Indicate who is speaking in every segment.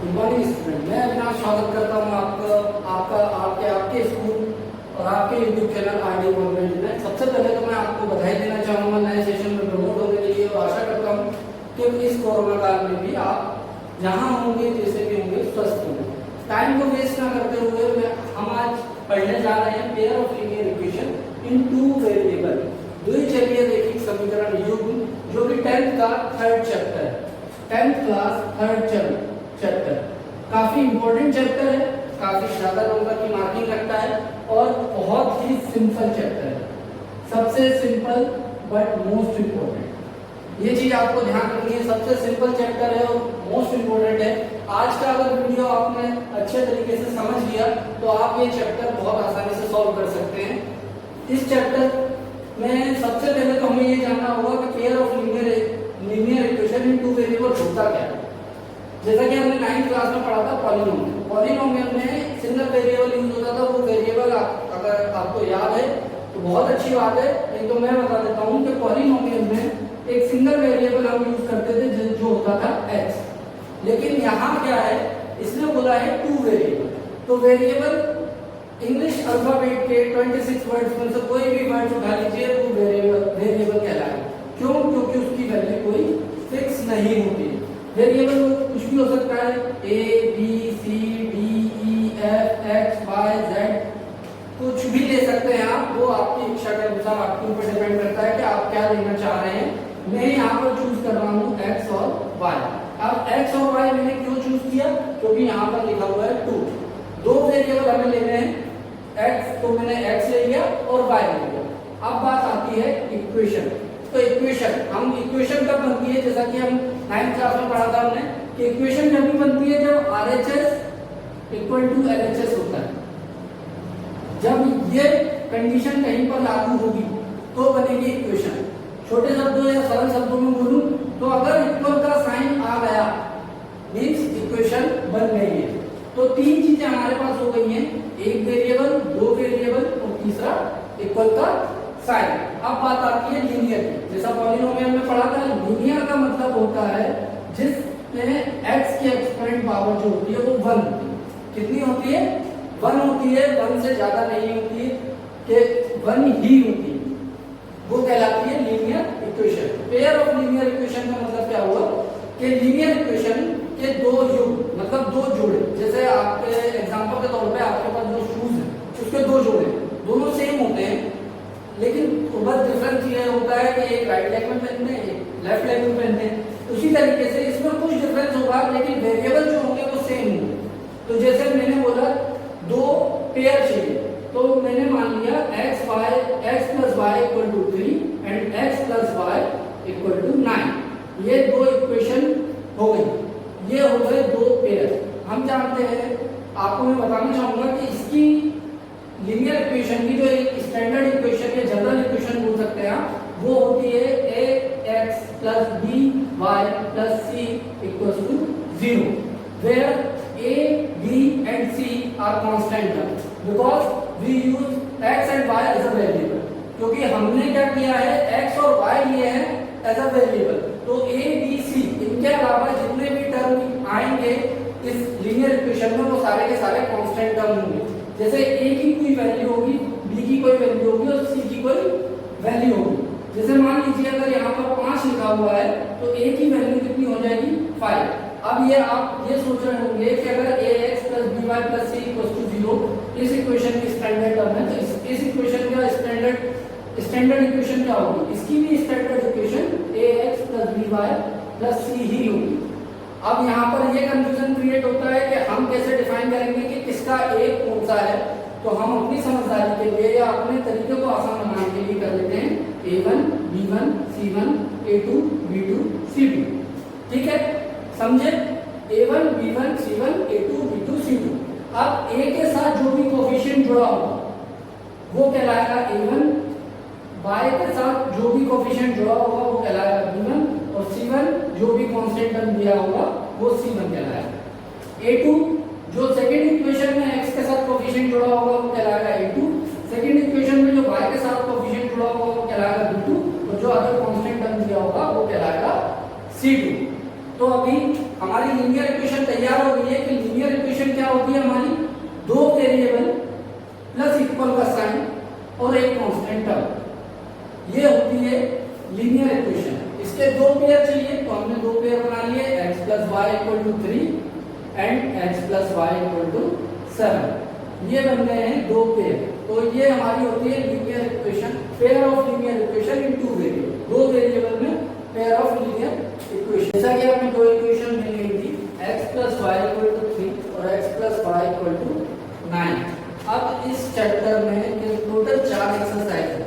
Speaker 1: Good morning student, मैं अविनाश स्वागत करता हूँ आपके स्कूल और आपके यूट्यूब चैनल आरडी कॉन्वेंट में। सबसे पहले तो मैं आपको बधाई देना चाहूँगा नए सेशन में प्रमोट होने के लिए, और आशा करता हूँ कि इस कोरोना काल में भी आप जहाँ होंगे जैसे भी होंगे स्वस्थ होंगे। टाइम को वेस्ट ना करते हुए हम आज पढ़ने जा रहे हैं pair of linear equation in two variable, द्विचलीय रैखिक समीकरण युग्म, जो कि 10th का थर्ड चैप्टर है, 10th क्लास थर्ड चैप्टर। काफी इंपॉर्टेंट चैप्टर है, काफी ज्यादा नंबर की मार्किंग रखता है और बहुत ही सिंपल चैप्टर है, सबसे सिंपल बट मोस्ट इम्पोर्टेंट। ये चीज आपको ध्यान रखनी है, सबसे सिंपल चैप्टर है और मोस्ट इम्पोर्टेंट है। आज का अगर वीडियो आपने अच्छे तरीके से समझ लिया तो आप ये चैप्टर बहुत आसानी से सॉल्व कर सकते हैं। इस चैप्टर में सबसे पहले तो हमें ये जानना होगा कि pair of linear equation in two variable होता क्या है। जैसा कि हमने 9th क्लास में पढ़ा था पॉलिनोमियल में सिंगल वेरिएबल यूज होता था। वो वेरिएबल अगर आपको याद है तो बहुत अच्छी बात है, नहीं तो मैं बता देता हूँ कि पॉलिनोमियल में एक सिंगल वेरिएबल हम यूज करते थे जो होता था x। लेकिन यहाँ क्या है, इसने बोला है टू वेरिएबल। तो वेरिएबल इंग्लिश अल्फाबेट के 26 वर्ड्स में से कोई भी वर्ड उठा लीजिए वो वेरिएबल कहलाएगा। क्यों? क्योंकि उसकी वैल्यू कोई फिक्स नहीं होती। वेरिएबल कुछ भी हो सकता है, a b c d e f x y z, कुछ भी ले सकते हैं आप। वो आपकी इच्छा के अनुसार आपके ऊपर डिपेंड करता है कि आप क्या लेना चाह रहे हैं। मैं यहाँ पर चूज कर रहा हूँ x और y। अब x और y मैंने क्यों चूज किया? क्योंकि यहाँ पर लिखा हुआ है 2। दो वेरिएबल हमें लेने हैं, x तो मैंने x ले लिया और y ले लिया। अब बात आती है इक्वेशन। तो हम इक्वेशन कब बनती है, जैसा कि हम 9th क्लास में पढ़ा था हमने कि इक्वेशन जब भी बनती है जब RHS इक्वल टू LHS होता है। जब ये कंडीशन कहीं पर लागू होगी तो बनेगी इक्वेशन। छोटे शब्दों या सरल शब्दों में बोलूं तो अगर इक्वल का साइन आ गया मींस इक्वेशन बन गई है। तो तीन चीजें हमारे पास हो गई हैं, एक वेरिएबल, दो वेरिएबल और तीसरा इक्वल का साइन। अब बात आती है लीनियर की। जैसा पॉलिनोमियल में पढ़ा था, लीनियर का मतलब होता है जिसमें x की एक्सपोनेंट पावर जो होती है वो 1 होती है। कितनी होती है? 1 होती है, 1 से ज्यादा नहीं होती है, कि 1 ही होती है। वो कहलाती है linear equation. Pair of linear equation का मतलब क्या हुआ कि लीनियर इक्वेशन के दो युग्म मतलब दो जोड़े। जैसे आपके एग्जांपल के तौर पे आपके पास जो शूज है उसके दो जोड़े, दोनों सेम होते हैं, लेकिन बस डिफरेंस ये होता है कि एक राइट लेग में पहनते हैं, एक लेफ्ट लेग में पहनते हैं। उसी तरीके से इसमें कुछ डिफरेंस होगा, लेकिन वेरिएबल जो होंगे वो सेम होंगे। तो जैसे मैंने बोला दो पेयर चाहिए, तो मैंने मान लिया x plus y equal to 3 and x plus y equal to 9। ये दो इक्वेशन हो गई, ये हो गए दो पेयर। हम जानते हैं, आपको मैं बताना चाहूंगा कि इसकी लीनियर इक्वेशन की जो एक स्टैंडर्ड इक्वेशन या जनरल इक्वेशन बोल सकते हैं आप, वो होती है ax plus by plus c equals to 0, where a, b and c are constant terms because we use x and y as a variable। क्योंकि हमने क्या किया है, x और y लिए हैं एज अ वेरिएबल। तो a, b, c इनके अलावा जितने भी टर्म आएंगे इस लीनियर इक्वेशन में वो सारे के सारे कांस्टेंट टर्म होंगे। जैसे a की कोई वैल्यू होगी, b की कोई वैल्यू होगी और c की कोई वैल्यू होगी। जैसे मान लीजिए अगर यहाँ पर 5 लिखा हुआ है तो a की वैल्यू कितनी हो जाएगी? 5। अब ये आप ये सोच रहे होंगे कि अगर ax plus by plus c equals to 0 इस इक्वेशन की स्टैंडर्ड टर्म है, तो इस इक्वेशन का स्टैंडर्ड इक्वेशन क्या होगी? इसकी भी standard equation ax plus by plus c ही होगी। अब यहाँ पर ये कंफ्यूजन क्रिएट होता है कि हम कैसे डिफाइन करेंगे कि किसका एक कौन सा है। तो हम अपनी समझदारी के लिए या अपने तरीके को आसान बनाने के लिए कर लेते हैं a1 b1 c1 a2 b2 c2। ठीक है, समझे? a1 b1 c1 a2 b2 c2। अब a के साथ जो भी कोफिशिएंट जुड़ा होगा वो कहलाएगा a1, y के साथ जो भी कोफिशिएंट जुड़ा होगा वो कहलाएगा b1, और c1 जो भी कांस्टेंट टर्म दिया होगा वो c1 कहलाएगा। a2 जो सेकंड इक्वेशन में x के साथ कोफिशिएंट जुड़ा होगा वो कहलाएगा a2। सेकंड इक्वेशन में जो y के साथ कोफिशिएंट जुड़ा होगा वो कहलाएगा b2, और जो अदर कांस्टेंट टर्म दिया होगा वो कहलाएगा c2। तो अभी हमारी लीनियर इक्वेशन तैयार हो गई है and x plus y equal to 7। ये बन गए हैं दो पेयर। तो ये हमारी होती है linear equation, pair of linear equation in two variable, दो वेरिएबल में पेयर ऑफ लीनियर इक्वेशन। जैसा कि आपने दो इक्वेशन मिल गई थी, x plus y equal to 3 और x plus y equal to 9। अब इस चैप्टर में टोटल 4 एक्सरसाइज है,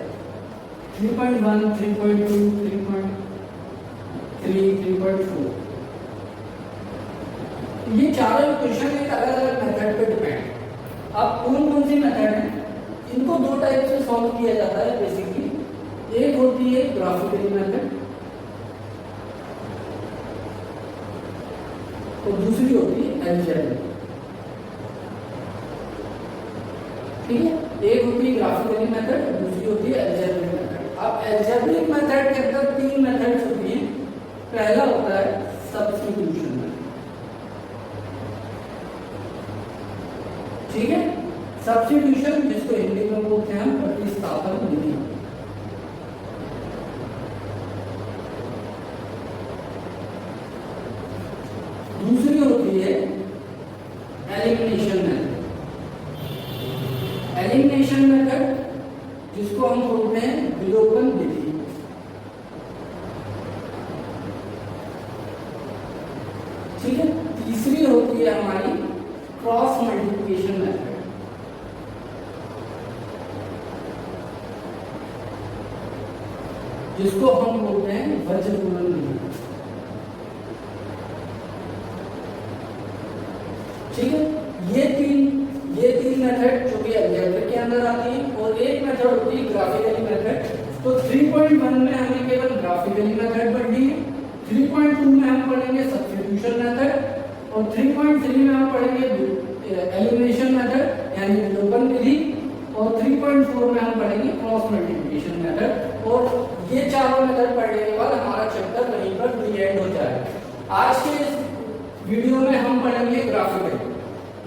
Speaker 1: 3.1, 3.2, 3.3, 3.4। ये चारों इक्वेशन एक अलग अलग मेथड पे डिपेंड। अब कौन कौन सी मेथड है, इनको दो टाइप से सॉल्व किया जाता है बेसिकली। एक होती है ग्राफिकली मेथड और दूसरी होती है अलजेब्रिक। ठीक है, एक होती है ग्राफिकली मेथड और दूसरी होती है अलजेब्रिक मेथड। अब अलजेब्रिक मेथड के अंदर 3 मेथड्स होती हैं। पहला होता है सब्स्टिट्यूशन मेथड। ठीक है, सब्स्टिट्यूशन जिसको हिंदी में बोलते हैं हम प्रतिस्थापन विधि। दूसरी होती है एलिमिनेशन मेथड। एलिमिनेशन मेथड जिसको हम बोलते हैं विलोपन विधि। ठीक है, तीसरी होती है हमारी क्रॉस मल्टीप्लिकेशन मेथड। जिसको हम बोलते हैं वज्रगुणन विधि। ठीक है, ये तीन मेथड जो कि अलजेब्रिक के अंदर आती है और एक मेथड होती है ग्राफिकली मेथड। तो 3.1 में हमें केवल ग्राफिकली मेथड पढ़नी है, 3.2 में हम पढ़ेंगे सब्स्टिट्यूशन मेथड और 3.3 में हम पढ़ेंगे एलिमिनेशन मेथड यानी विलोपन विधि और 3.4 में हम पढ़ेंगे क्रॉस मल्टीप्लिकेशन मेथड। और ये चारों मेथड पढ़ने के बाद हमारा चैप्टर वहीं पर दी एंड हो जाएगा। आज के इस वीडियो में हम पढ़ेंगे ग्राफिकली।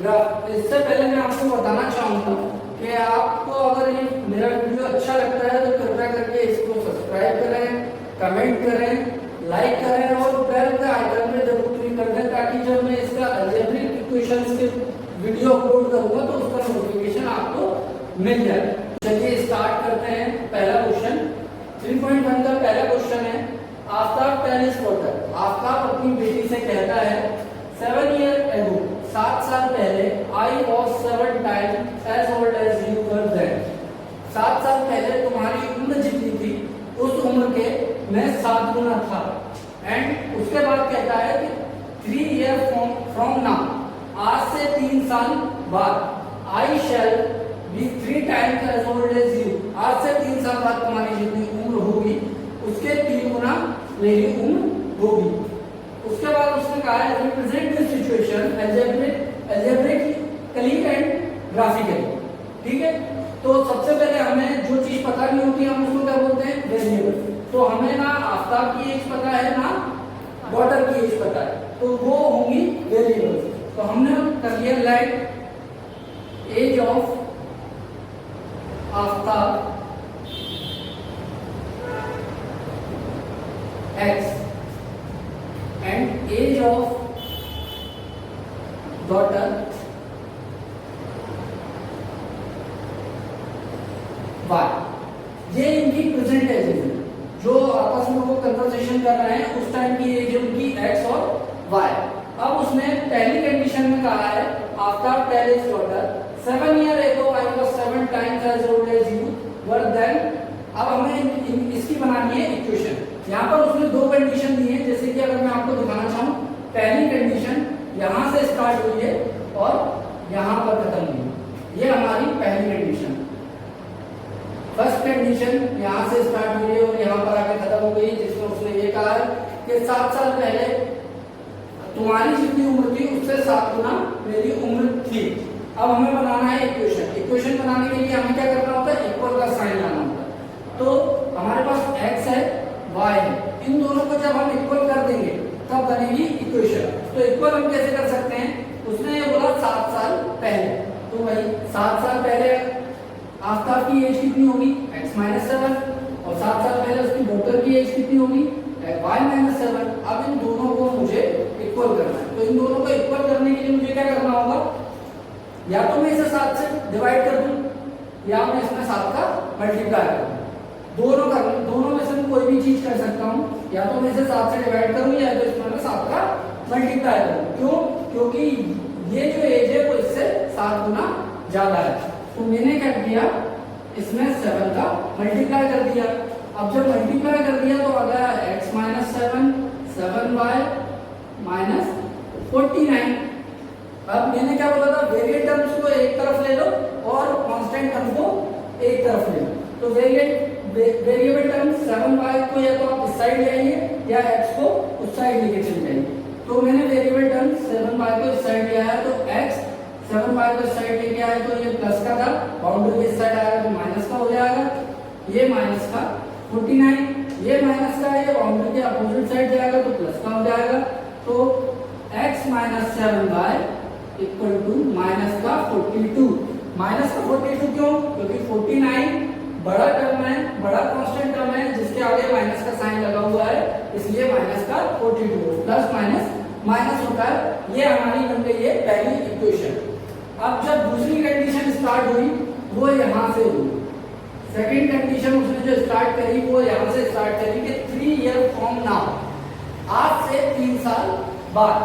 Speaker 1: इससे पहले मैं आपको बताना चाहूंगा कि आपको अगर ये मेरा वीडियो अच्छा लगता है तो कृपया करके इसको सब्सक्राइब करें, कमेंट करें, लाइक करें और बेल के आइकन में जरूर क्लिक कर दें ताकि जब मैं इसका अलजेब्रिक इक्वेशंस के वीडियो अपलोड करूंगा तो उसका नोटिफिकेशन आपको मिल जाए। चलिए स्टार्ट करते हैं। पहला क्वेश्चन 3.1 का पहला क्वेश्चन है, आफ्ताब टेनिस कोर्टर। आफ्ताब अपनी बेटी से कहता है 7 years ago, 7 साल पहले, I was 7 times as old as you were then। 7 साल पहले तुम्हारी उम्र जितनी थी उस उम्र के मैं 7 गुना था। एंड उसके बाद कहता है कि 3 years from now, आज से 3 साल बाद, I shall be 3 times as old as you। आज से 3 साल बाद तुम्हारी जितनी उम्र होगी उसके 3 गुना मेरी उम्र होगी। उसके बाद उसने कहा है represent this situation algebraically and graphically. ठीक है, तो सबसे पहले हमें जो चीज पता नहीं होती हम उसको क्या बोलते हैं, वेरिएबल। तो हमें ना आफ्ताब की एज पता है ना डॉटर की एज पता है, तो वो होंगी वेरिएबल। तो हमने कर लिया like age of Aftab x and age of daughter y। ये इनकी प्रेजेंट एज है, जो आपस में वो कन्वर्सेशन कर रहे हैं उस टाइम की एज उनकी x और y। अब उसने पहली कंडीशन में कहा है Aftab tell his daughter 7 years ago I was 7 times as old as you were then। अब हमें इसकी बनानी है इक्वेशन। यहाँ पर उसने दो कंडीशन दी है, जैसे कि अगर मैं आपको दिखाना चाहूँ, पहली कंडीशन यहाँ से स्टार्ट हुई है और यहाँ पर खत्म हुई है। ये हमारी पहली कंडीशन। फर्स्ट कंडीशन यहाँ से स्टार्ट हुई है और यहाँ पर आके खत्म हो गई, जिसमें उसने ये कहा है कि 7 साल पहले तुम्हारी जितनी उम्र थी उससे 7 गुना मेरी उम्र थी। अब हमें बनाना है इक्वेशन। इक्वेशन बनाने के लिए हमें क्या करना होता है, इक्वल का साइन लाना होता है। तो हमारे पास x है, y है, इन दोनों को जब हम इक्वल कर देंगे तब बनेगी इक्वेशन। तो इक्वल हम कैसे कर सकते हैं, उसने ये बोला 7 साल पहले, तो भाई 7 साल पहले आफ्ताब की एज कितनी होगी, x - 7, और 7 साल पहले उसकी डॉटर की एज कितनी होगी, y - 7। अब इन दोनों को मुझे इक्वल करना है। तो इन दोनों को इक्वल करने के लिए मुझे क्या करना होगा, या तो मैं इसे 7 से डिवाइड कर दूं या मैं इसमें 7 का मल्टीप्लाई कर दूं। दोनों में से मैं कोई भी चीज कर सकता हूं, या तो मैं इसे 7 से डिवाइड करूं या तो इसमें मैं 7 का मल्टीप्लाई करूं। क्यों? क्योंकि ये जो एज है वो इससे 7 गुना ज्यादा है। तो मैंने क्या किया, इसमें 7 का मल्टीप्लाई कर दिया। अब जब मल्टीप्लाई कर दिया तो आ गया x माइनस 7y माइनस 49। अब मैंने क्या बोला था, वेरिएट टर्म्स को एक तरफ ले लो और कांस्टेंट टर्म को एक तरफ ले लो। तो वेरिएबल टर्म 7y को या तो आप इस साइड ले आइए या x को उस साइड लेके चले जाइए। तो मैंने वेरिएबल टर्म 7y को इस साइड ले आया तो x 7y को इस साइड लेके आया तो ये प्लस का था, बाउंड्री इस साइड आया तो माइनस का हो जाएगा, ये माइनस का 49, ये माइनस का है, ये बाउंड्री के अपोजिट साइड जाएगा तो प्लस का हो जाएगा। तो x minus 7y equal to minus का 42। माइनस का 42 क्यों? क्योंकि 49 बड़ा टर्म है, बड़ा कांस्टेंट टर्म है जिसके आगे माइनस का साइन लगा हुआ है, इसलिए माइनस का 42। प्लस माइनस माइनस होता है। ये हमारी बन गई है पहली इक्वेशन। अब जब दूसरी कंडीशन स्टार्ट हुई वो यहां से हुई, सेकंड कंडीशन उसने जो स्टार्ट करी वो यहां से स्टार्ट करी कि 3 ईयर फ्रॉम नाउ, आज से 3 साल बाद,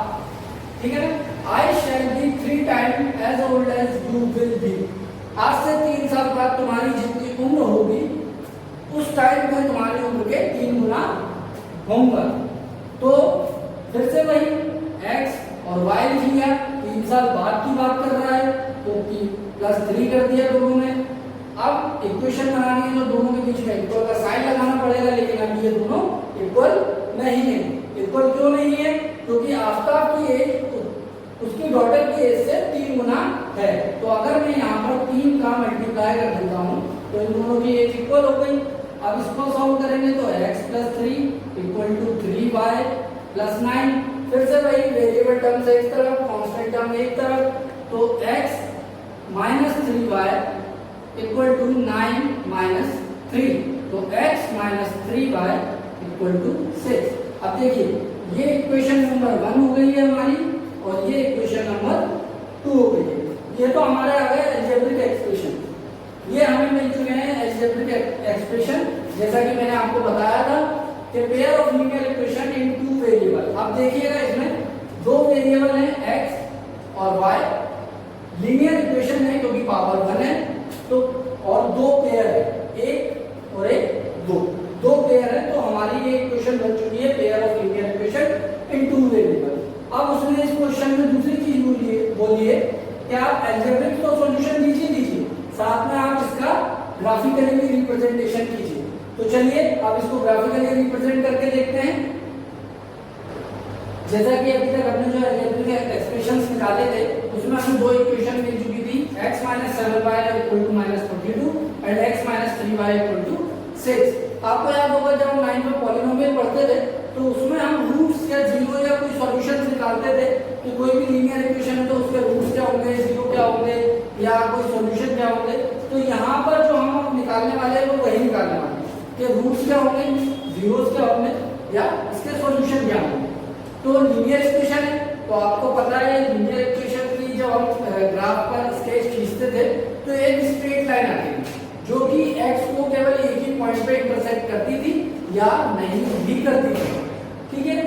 Speaker 1: ठीक है ना। I shall be 3 time as old as you will be. आज से 3 साल बाद तुम्हारी जितनी उम्र होगी उस टाइम में तुम्हारी उम्र के 3 गुना होगा। तो फिर से वही x और y लिख लिया, 3 साल बाद की बात कर रहा है तो प्लस 3 कर दिया दोनों में। अब इक्वेशन बनानी है तो दोनों के बीच में इक्वल का साइन लगाना पड़ेगा, लेकिन अब ये दोनों इक्वल नहीं है। इक्वल क्यों नहीं है? क्योंकि आफ्ताब की एज उसकी डॉटर की एज से 3 गुना है। तो अगर मैं यहाँ पर 3 का मल्टीप्लाई कर देता हूँ तो इन दोनों की एज इक्वल हो गई। अब इसको सॉल्व करेंगे तो x plus 3 equal to 3y plus 9। फिर से वही वेरिएबल टर्म्स एक तरफ, कांस्टेंट टर्म एक तरफ, तो x minus 3y equal to 9 minus 3। तो x minus 3y equal to 6। अब देखिए ये इक्वेशन नंबर 1 हो गई है हमारी और ये इक्वेशन नंबर 2 हो गई है। ये तो हमारे आ गए अलजेब्रिक एक्सप्रेशन, ये हमें मिल चुके हैं अलजेब्रिक एक्सप्रेशन। जैसा कि मैंने आपको बताया था कि pair of linear equation in 2 variable. अब देखिएगा इसमें 2 वेरिएबल हैं x और y, लीनियर इक्वेशन है क्योंकि पावर 1 है, तो और 2 पेयर है, 1 और 1 2 पेयर है। तो हमारी ये इक्वेशन बन चुकी है pair of linear equation in 2 variable. अब उसने इस क्वेश्चन में दूसरी चीज बोली है कि आप अलजेब्रिक तो सॉल्यूशन दीजिए, साथ में आप इसका ग्राफिकली भी रिप्रेजेंटेशन कीजिए। तो चलिए अब इसको ग्राफिकली रिप्रेजेंट करके देखते हैं। जैसा कि अभी तक हमने जो अलजेब्रिक एक्सप्रेशंस निकाले थे उसमें हमें 2 इक्वेशन मिल चुकी थी, x minus 7y equal to minus 42 and x minus 3y equal to 6। आपको याद होगा जब हम 9 में पॉलिनोमियल पढ़ते थे तो उसमें हम रूट्स या जीरो या कोई सॉल्यूशंस निकालते थे कि कोई भी लीनियर इक्वेशन है तो उसके रूट्स क्या होंगे, जीरो क्या होंगे या कोई सॉल्यूशन क्या होंगे। तो यहाँ पर जो हम निकालने वाले हैं वो वही निकालने वाले हैं कि रूट्स क्या होंगे, जीरोस क्या होंगे या इसके सॉल्यूशन क्या होंगे। तो लीनियर इक्वेशन है तो आपको पता है लीनियर इक्वेशन की जब हम ग्राफ पर स्केच खींचते थे तो एक स्ट्रेट लाइन आती थी जो कि x को केवल एक ही पॉइंट पे इंटरसेक्ट करती थी या नहीं भी करती थी, ठीक है।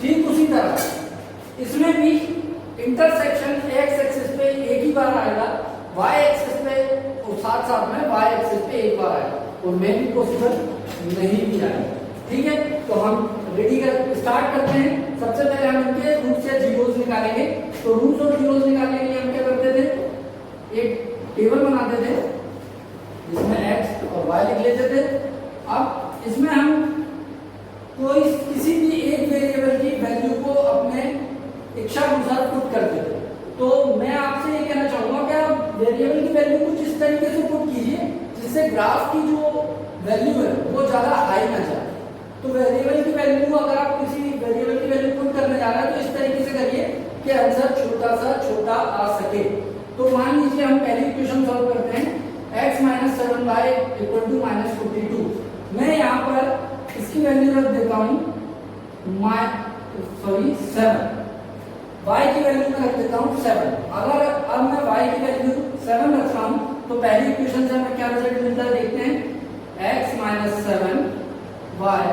Speaker 1: ठीक उसी तरह इसमें भी इंटरसेक्शन x एक्सिस पे एक ही बार आएगा, y एक्सिस पे और साथ साथ में y एक्सिस पे एक बार आएगा और मे भी पॉसिबल नहीं भी आएगा, ठीक है। तो हम स्टार्ट करते हैं। सबसे पहले हम इनके रूट्स या जीरोस निकालेंगे। तो रूट्स और जीरोस निकालने के लिए हम क्या करते थे, एक टेबल बनाते थे जिसमें x और y लिख लेते थे। अब इसमें हम कोई किसी भी एक वेरिएबल की वैल्यू को अपने इच्छा अनुसार पुट करते थे। तो मैं आपसे ये कहना चाहूंगा कि आप वेरिएबल की वैल्यू कुछ इस तरीके से पुट कीजिए जिससे ग्राफ की जो वैल्यू है वो ज्यादा हाई ना जाए। तो वेरिएबल की वैल्यू अगर आप किसी वेरिएबल की वैल्यू पुट करने जा रहे हैं तो इस तरीके से करिए कि आंसर छोटा सा छोटा आ सके। तो मान लीजिए हम पहली इक्वेशन सॉल्व करते हैं, x minus 7y equal to minus 42। मैं यहाँ पर इसकी वैल्यू रख देता हूँ 7, y की वैल्यू में रख देता हूँ 7। अगर अब मैं y की वैल्यू 7 रखता हूँ तो पहली इक्वेशन से हमें क्या रिजल्ट मिलता है देखते हैं। x minus 7 y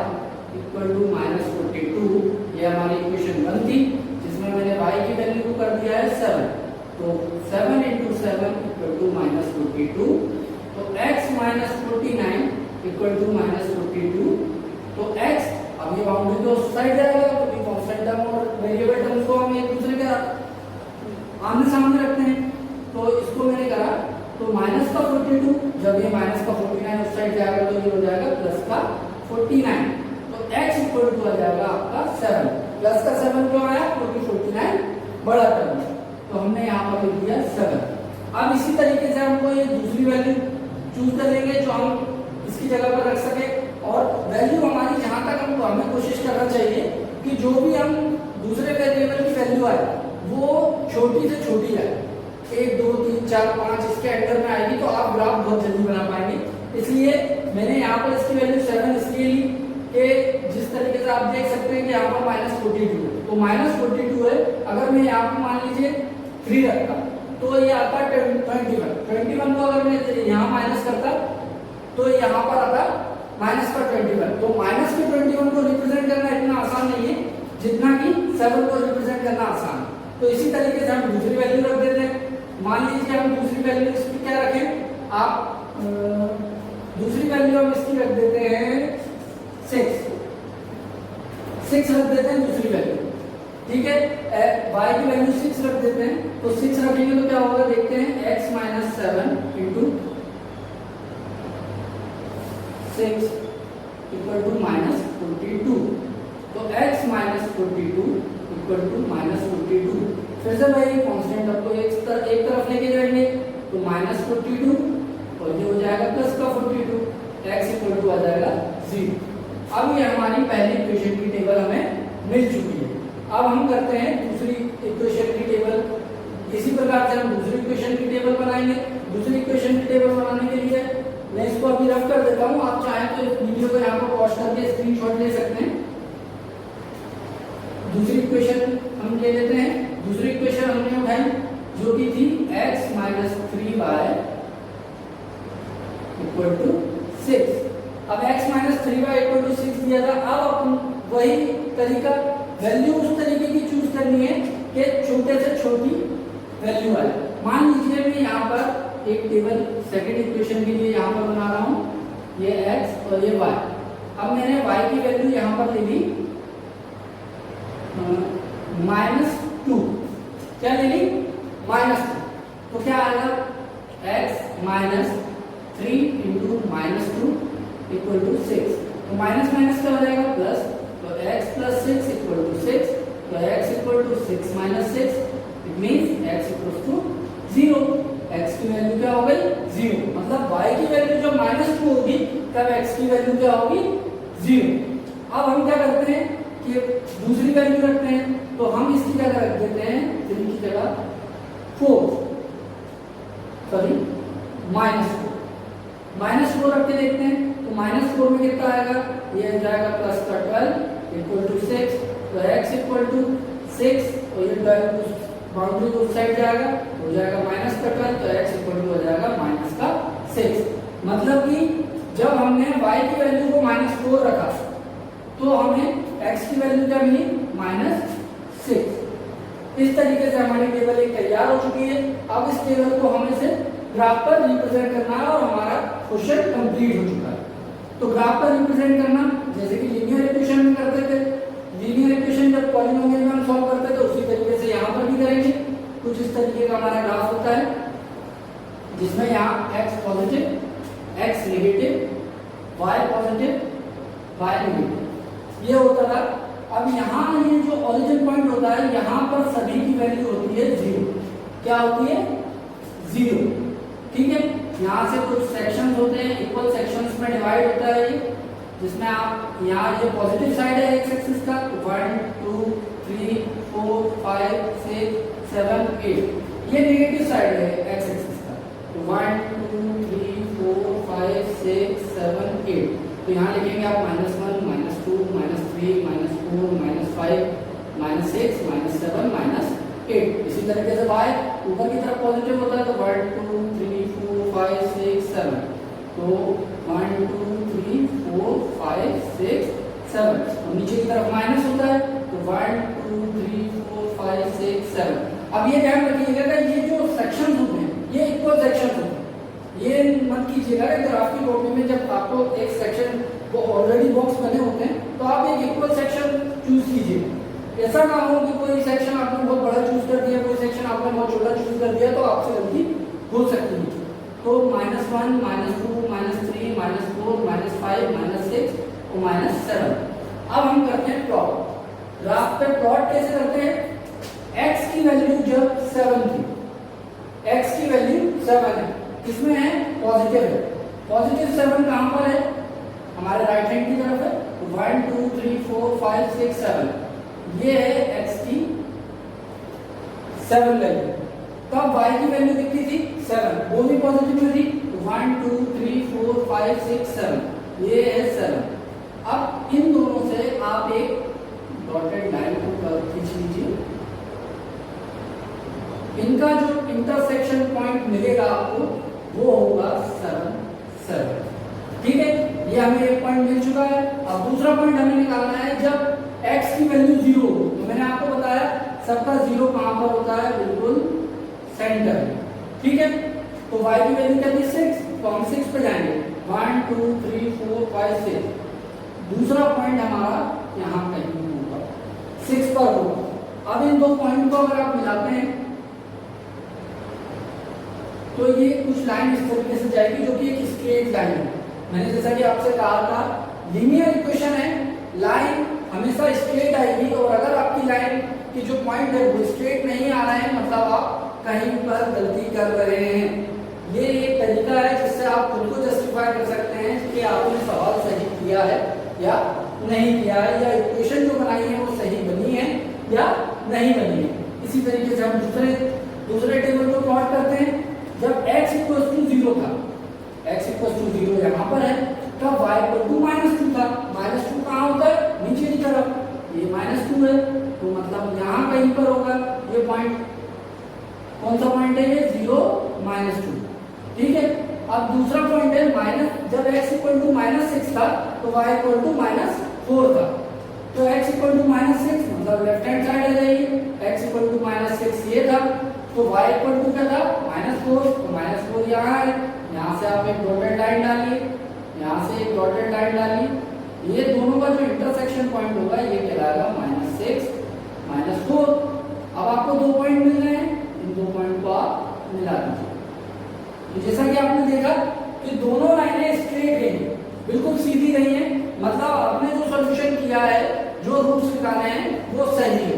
Speaker 1: equal to minus 42, ये हमारी इक्वेशन 1 थी जिसमें मैंने y की वैल्यू को कर दिया है 7। तो 7 इंटू 7 इक्वल टू माइनस 42। तो x minus 49 equal to minus 42। तो x अब ये बाउंड्री तो उस साइड जाएगा, तो ये कांस्टेंट टर्म और वेरिएबल टर्म्स को हम एक दूसरे के आमने सामने रखते हैं। तो इसको मैंने करा तो माइनस का 42, जब ये माइनस का 49 उस साइड जाएगा तो ये हो जाएगा प्लस का 49। तो x इक्वल टू आ जाएगा आपका 7। प्लस का 7 क्यों आया? क्योंकि 49 बड़ा टर्म है, तो हमने यहाँ पर लिख दिया 7। अब इसी तरीके से हमको ये दूसरी वैल्यू चूज कर लेंगे जो हम इसकी जगह पर रख सके। और वैल्यू हमारी जहां तक हमको हमें कोशिश करना चाहिए कि जो भी हम दूसरे वेरिएबल की वैल्यू आए वो छोटी से छोटी आए, 1 2 3 4 5 इसके अंडर में आएगी तो आप ग्राफ बहुत जल्दी बना पाएंगे। इसलिए मैंने यहाँ पर इसकी वैल्यू 7 इसलिए ली कि जिस तरीके से आप देख सकते हैं कि यहाँ पर माइनस 42 है, तो माइनस 42 है। अगर मैं यहाँ पर मान लीजिए 3 रखता तो ये आता 21 को अगर मैं यहाँ माइनस करता तो यहाँ पर आता माइनस का 21। तो माइनस के 21 को रिप्रेजेंट करना इतना आसान नहीं है जितना कि 7 को रिप्रेजेंट करना आसान है। तो इसी तरीके से हम दूसरी वैल्यू रख देते हैं। मान लीजिए हम दूसरी वैल्यू इसकी क्या रखें, आप दूसरी वैल्यू हम इसकी रख देते हैं 6 रख देते हैं दूसरी वैल्यू, ठीक है। y की वैल्यू 6 रख देते हैं। तो 6 रखेंगे तो क्या होगा देखते हैं, x minus 7 into 6 equal to minus 42। तो x minus 42 equal to minus 42। फिर से भाई कांस्टेंट आपको एक तरफ लेके जाएंगे तो माइनस 42 और ये हो जाएगा प्लस का 42, x इक्वल टू आ जाएगा 0। अब ये हमारी पहली इक्वेशन की टेबल हमें मिल चुकी है। अब हम करते हैं दूसरी इक्वेशन की टेबल। इसी प्रकार से हम दूसरी इक्वेशन की टेबल बनाएंगे। दूसरी इक्वेशन की टेबल बनाने के लिए मैं इसको अभी रफ कर देता हूँ, आप चाहें तो इस वीडियो को यहाँ पर पॉज करके स्क्रीनशॉट ले सकते हैं। दूसरी इक्वेशन हम ले लेते हैं। दूसरी इक्वेशन हमने उठाई जो कि थी x minus 3y equal to 6। अब x minus 3y equal to 6 दिया था। अब अपन वही तरीका, वैल्यू उस तरीके की चूज करनी है कि छोटे से छोटी वैल्यू आए। मान लीजिए मैं यहाँ पर एक टेबल सेकंड इक्वेशन के लिए यहाँ पर बना रहा हूँ, ये x और ये y। अब मैंने y की वैल्यू यहाँ पर ले ली -2। क्या ले ली? -2। तो क्या आएगा, x minus 3 into -2 equal to 6। तो माइनस माइनस क्या हो जाएगा प्लस, तो x प्लस 6 इक्वल टू 6। तो x equal to 6 minus 6 it means x equal to 0। x की वैल्यू क्या हो गई 0। मतलब y की वैल्यू जब -2 होगी तब x की वैल्यू क्या होगी 0। अब हम क्या करते हैं कि दूसरी वैल्यू रखते हैं। तो हम इसकी जगह रख देते हैं 3 की जगह 4, सॉरी -4 रख के देखते हैं। तो -4 में कितना आएगा, ये आ जाएगा प्लस का 12 इक्वल टू 6। तो x इक्वल टू 6 और ये 12 बाउंड्री को उस साइड जाएगा, हो जाएगा माइनस का 12। तो x इक्वल टू हो जाएगा माइनस का 6। मतलब कि जब हमने y की वैल्यू को -4 रखा तो हमें x की वैल्यू क्या मिली -6। इस तरीके से हमारी टेबल एक तैयार हो चुकी है। अब इस टेबल को हमें से ग्राफ पर रिप्रेजेंट करना है और हमारा क्वेश्चन कंप्लीट हो चुका है। तो ग्राफ पर रिप्रेजेंट करना जैसे कि लीनियर इक्वेशन में करते थे, लीनियर इक्वेशन जब पॉलिनोमियल में हम सॉल्व करते थे उसी तरीके से यहाँ पर भी करेंगे। कुछ इस तरीके का हमारा ग्राफ होता है जिसमें यहाँ x positive, x negative, y positive, y negative ये होता था। अब यहाँ ये जो ओरिजिन पॉइंट होता है यहाँ पर सभी की वैल्यू होती है 0। क्या होती है 0, ठीक है। यहाँ से कुछ सेक्शंस होते हैं, इक्वल सेक्शंस में डिवाइड होता है ये, जिसमें आप यहाँ ये पॉजिटिव साइड है एक्स एक्सिस का, 1 2 3 4 5 6 7 8। ये नेगेटिव साइड है एक्स एक्सिस का, तो 1 2 3 4 5 6 7 8। तो यहाँ लिखेंगे आप -1 -2 -3 -4 -5 -6 -7 -8। 8। इसी तरीके से y ऊपर की तरफ पॉजिटिव होता है तो 1 2 3 4 5 6 7, तो 1 2 3 4 5 6 7, और नीचे की तरफ माइनस होता है तो 1 2 3 4 5 6 7। अब ये ध्यान रखिएगा कि ये जो सेक्शन होते हैं ये इक्वल सेक्शन होते हैं। ये मत कीजिएगा कि ग्राफ की कॉपी में जब आपको एक सेक्शन वो ऑलरेडी बॉक्स बने होते हैं तो आप एक इक्वल सेक्शन चूज कीजिए। ऐसा ना हो कि कोई सेक्शन आपने बहुत बड़ा चूज कर दिया, कोई सेक्शन आपने बहुत छोटा चूज कर दिया, तो आपसे गलती हो सकती है। तो -1 -2 -3 -4 -5 -6 और -7। अब हम करते हैं प्लॉट। ग्राफ पे प्लॉट कैसे करते हैं? x की वैल्यू जब 7 थी, x की वैल्यू 7 है, किसमें है? पॉजिटिव है। पॉजिटिव 7 कहां पर है? हमारे राइट हैंड की तरफ है। 1 2 3 4 5 6 7, ये है x की 7 वैल्यू। तब y की वैल्यू कितनी थी? 7, वो भी पॉजिटिव में थी। 1 2 3 4 5 6 7, ये है 7। अब इन दोनों से आप एक डॉटेड लाइन को खींच लीजिए। इनका जो इंटरसेक्शन पॉइंट मिलेगा आपको वो होगा 7 7। ठीक है, ये हमें एक पॉइंट मिल चुका है। अब दूसरा पॉइंट हमें निकालना है जब x की वैल्यू 0 हो। तो मैंने आपको बताया सबका 0 कहां पर होता है? बिल्कुल सेंटर। ठीक है, तो y की वैल्यू क्या थी? 6, तो हम 6 पे जाएंगे। 1 2 3 4 5 6। दूसरा पॉइंट हमारा यहां कहीं होगा, 6 पर होगा। अब इन दो पॉइंट को अगर आप मिलाते हैं तो ये कुछ लाइन इस तरीके से जाएगी जो कि एक स्ट्रेट लाइन है। मैंने जैसा कि आपसे कहा था लीनियर इक्वेशन है, लाइन हमेशा स्ट्रेट आएगी, और अगर आपकी लाइन की जो पॉइंट है वो स्ट्रेट नहीं आ रहा है मतलब आप कहीं पर गलती कर रहे हैं। ये एक तरीका है जिससे आप खुद को जस्टिफाई कर सकते हैं कि आपने सवाल सही किया है या नहीं किया है, या इक्वेशन जो बनाई है वो सही बनी है या नहीं बनी है। इसी तरीके से हम दूसरे टेबल को प्लॉट करते हैं। जब x = 0 था, x = 0 यहाँ पर है, तब y = -2 था। -2 कहाँ होता है? नीचे की तरफ, ये -2 है, तो मतलब यहाँ कहीं पर होगा ये पॉइंट। कौन सा पॉइंट है ये? 0 -2। ठीक है, अब दूसरा पॉइंट है जब x = -6 था तो y = -4 था। तो x = -6 मतलब लेफ्ट हैंड साइड आ जाएगी। x = -6 ये था, तो y = क्या था? -4, तो -4 यहाँ है। यहाँ से आप एक डॉटेड लाइन डालिए, यहाँ से एक डॉटेड लाइन डालिए। ये दोनों का जो इंटरसेक्शन पॉइंट होगा ये कहलाएगा -6 -4। अब आपको दो पॉइंट मिल रहे हैं, इन दो पॉइंट को आप मिला दीजिए। तो जैसा कि आपने देखा कि दोनों लाइनें स्ट्रेट हैं, बिल्कुल सीधी नहीं है, मतलब आपने जो सॉल्यूशन किया है, जो रूट्स निकाले हैं वो सही है।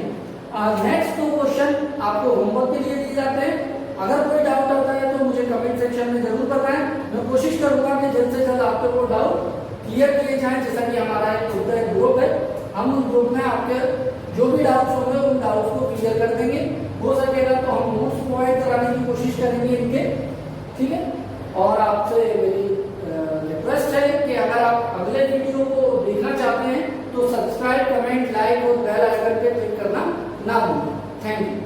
Speaker 1: नेक्स्ट 2 क्वेश्चन आपको होमवर्क के लिए दिए जाते हैं। अगर कोई डाउट आता है तो मुझे कमेंट सेक्शन में जरूर बताएं। मैं कोशिश करूंगा कि जल्द से जल्द आपके वो डाउट क्लियर किए जाएं। जैसा कि हमारा एक छोटा ग्रुप है, हम उस ग्रुप में आपके जो भी डाउट्स होंगे उन डाउट्स को क्लियर कर देंगे। हो सकेगा तो हम नोट्स प्रोवाइड कराने की कोशिश करेंगे इनके। ठीक है, और आपसे मेरी रिक्वेस्ट है कि अगर आप अगले वीडियो को देखना चाहते हैं तो सब्सक्राइब, कमेंट, लाइक और बेल आइकन पे क्लिक करना ना भूलें। Thank you.